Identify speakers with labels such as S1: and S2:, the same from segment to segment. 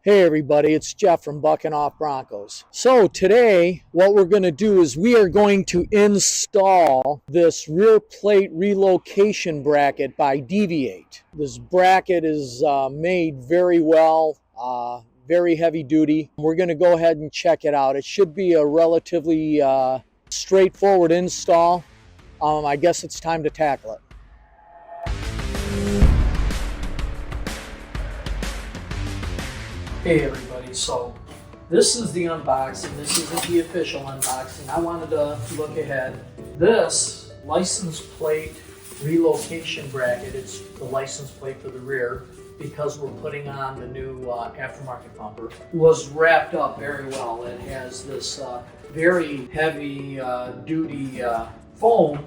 S1: Hey everybody, it's Jeff from BKNOFF Broncos. So today what we're going to do is we are going to install this rear plate relocation bracket by DV8. This bracket is made very well, very heavy duty. We're going to go ahead and check it out. It should be a relatively straightforward install. I guess it's time to tackle it. Hey everybody, so this is the unboxing. This isn't the official unboxing. I wanted to look ahead. This license plate relocation bracket, it's the license plate for the rear because we're putting on the new aftermarket bumper, was wrapped up very well. It has this very heavy duty foam,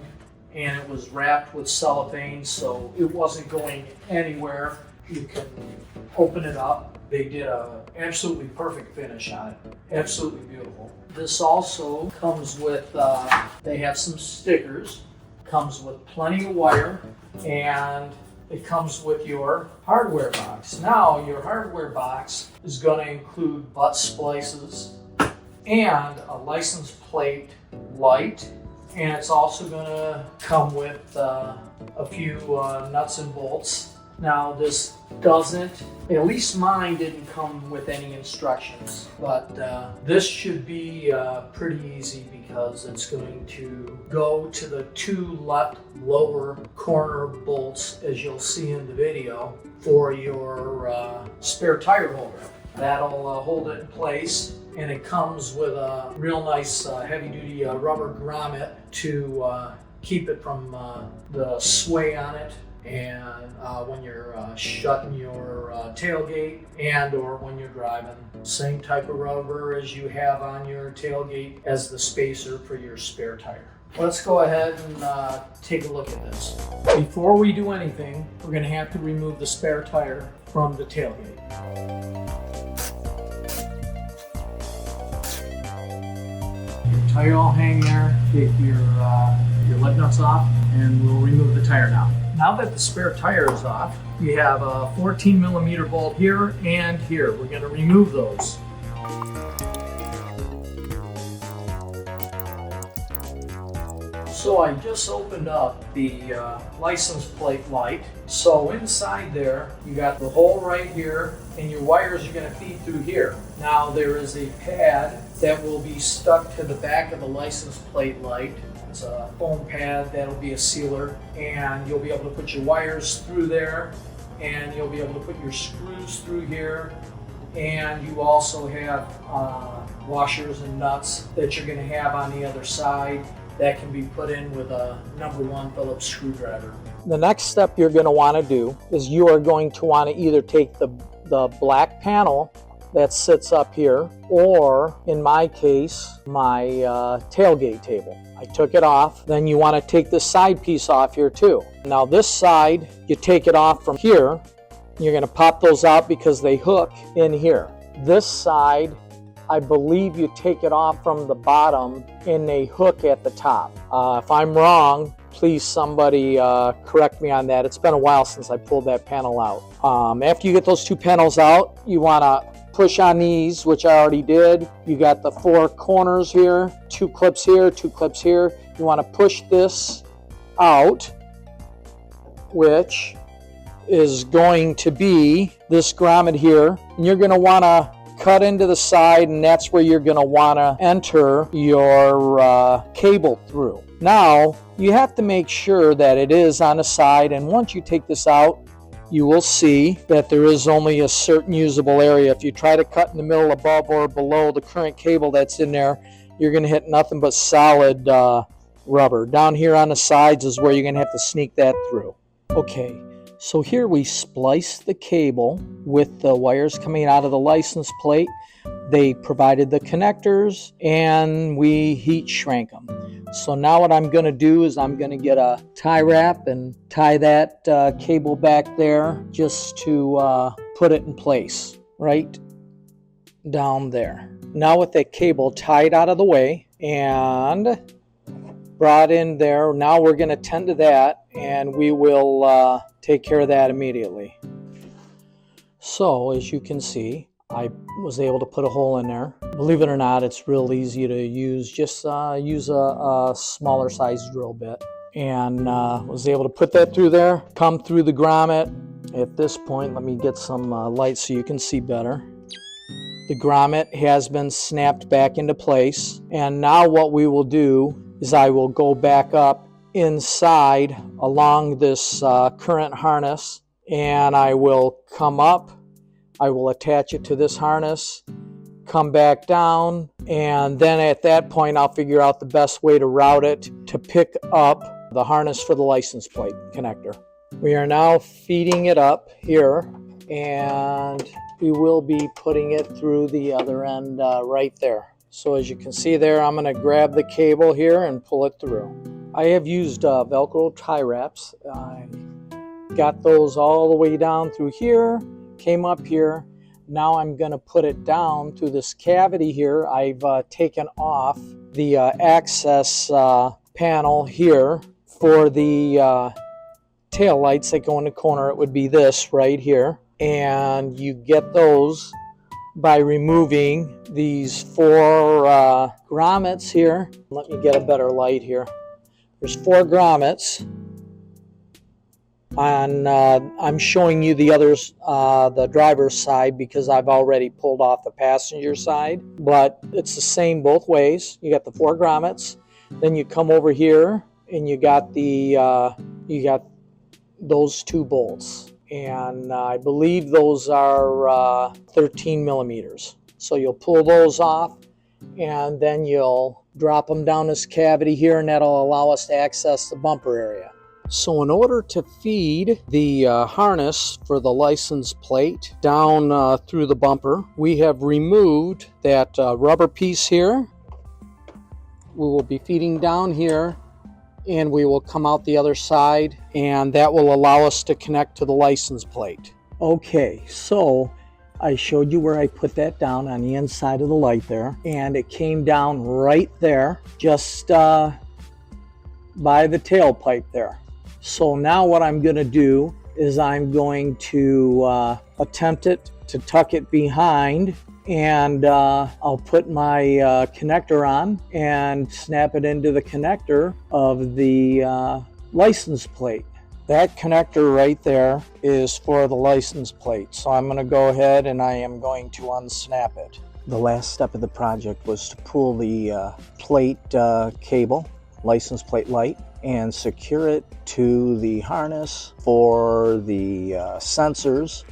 S1: and it was wrapped with cellophane, so it wasn't going anywhere. You can open it up. They did an absolutely perfect finish on it. Absolutely beautiful. This also comes with, they have some stickers, comes with plenty of wire, and it comes with your hardware box. Now, your hardware box is going to include butt splices and a license plate light, and it's also going to come with a few nuts and bolts. Now this doesn't, at least mine didn't come with any instructions, but this should be pretty easy because it's going to go to the two left lower corner bolts, as you'll see in the video, for your spare tire holder. That'll hold it in place, and it comes with a real nice heavy duty rubber grommet to keep it from the sway on it, and when you're shutting your tailgate and or when you're driving. Same type of rubber as you have on your tailgate as the spacer for your spare tire. Let's go ahead and take a look at this. Before we do anything, we're going to have to remove the spare tire from the tailgate. Your tire will hang there. Take your lug nuts off, and we'll remove the tire now. Now that the spare tire is off, you have a 14 millimeter bolt here and here. We're going to remove those. So I just opened up the license plate light. So inside there, you got the hole right here, and your wires are going to feed through here. Now there is a pad that will be stuck to the back of the license plate light. It's a foam pad that'll be a sealer, and you'll be able to put your wires through there, and you'll be able to put your screws through here, and you also have washers and nuts that you're going to have on the other side that can be put in with a #1 Phillips screwdriver. The next step you're going to want to do is you are going to want to either take the black panel that sits up here, or in my case, my tailgate table. I took it off. Then you want to take this side piece off here too. Now this side, you take it off from here. You're going to pop those out because they hook in here. This side, I believe you take it off from the bottom and they hook at the top. If I'm wrong, please somebody correct me on that. It's been a while since I pulled that panel out. After you get those two panels out, you want to push on these, which I already did. You got the 4 corners here, 2 clips here, 2 clips here. You want to push this out, which is going to be this grommet here. And you're going to want to cut into the side, and that's where you're going to want to enter your cable through. Now, you have to make sure that it is on the side, and once you take this out, you will see that there is only a certain usable area. If you try to cut in the middle above or below the current cable that's in there, you're going to hit nothing but solid rubber. Down here on the sides is where you're going to have to sneak that through. Okay, so here we splice the cable with the wires coming out of the license plate. They provided the connectors, and we heat shrank them. So now what I'm going to do is I'm going to get a tie wrap and tie that cable back there just to put it in place right down there. Now with that cable tied out of the way and brought in there, now we're going to tend to that, and we will take care of that immediately. So as you can see, I was able to put a hole in there. Believe it or not, it's real easy to use. Just use a smaller size drill bit. And was able to put that through there, come through the grommet. At this point, let me get some light so you can see better. The grommet has been snapped back into place. And now what we will do is I will go back up inside along this current harness, and I will come up. I will attach it to this harness, come back down, and then at that point I'll figure out the best way to route it to pick up the harness for the license plate connector. We are now feeding it up here, and we will be putting it through the other end right there. So as you can see there, I'm going to grab the cable here and pull it through. I have used Velcro tie wraps. I got those all the way down through here, came up here. Now I'm going to put it down through this cavity here. I've taken off the access panel here for the tail lights that go in the corner. It would be this right here. And you get those by removing these 4 grommets here. Let me get a better light here. There's 4 grommets. And I'm showing you the others, the driver's side, because I've already pulled off the passenger side. But it's the same both ways. You got the 4 grommets. Then you come over here and you got the you got those 2 bolts. And I believe those are 13 millimeters. So you'll pull those off, and then you'll drop them down this cavity here, and that'll allow us to access the bumper area. So in order to feed the harness for the license plate down through the bumper, we have removed that rubber piece here. We will be feeding down here, and we will come out the other side, and that will allow us to connect to the license plate. Okay, so I showed you where I put that down on the inside of the light there, and it came down right there, just by the tailpipe there. So now what I'm going to do is I'm going to attempt to tuck it behind, and I'll put my connector on and snap it into the connector of the license plate. That connector right there is for the license plate. So I'm going to go ahead and I am going to unsnap it. The last step of the project was to pull the plate cable, license plate light, and secure it to the harness for the sensors.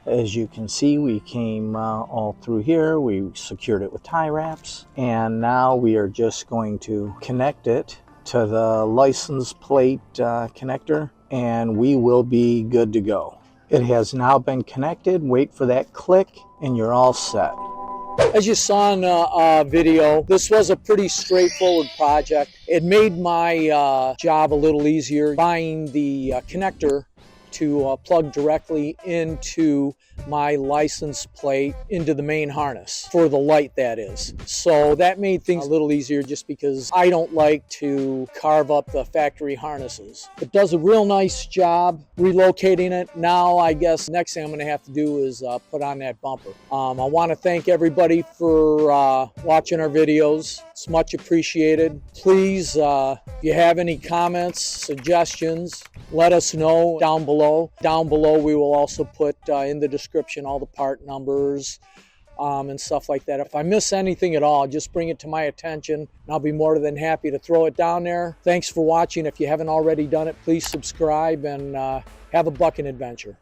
S1: As you can see, we came all through here. We secured it with tie wraps, and now we are just going to connect it to the license plate connector, and we will be good to go. It has now been connected. Wait for that click and you're all set. As you saw in the video, this was a pretty straightforward project. It made my job a little easier, buying the connector to plug directly into my license plate, into the main harness for the light, that is. So that made things a little easier, just because I don't like to carve up the factory harnesses. It does a real nice job relocating it. Now I guess next thing I'm going to have to do is put on that bumper. I want to thank everybody for watching our videos. It's much appreciated. Please, if you have any comments, suggestions, let us know down below. Down below we will also put in the description all the part numbers and stuff like that. If I miss anything at all, just bring it to my attention, and I'll be more than happy to throw it down there. Thanks for watching. If you haven't already done it, please subscribe, and have a bucking adventure.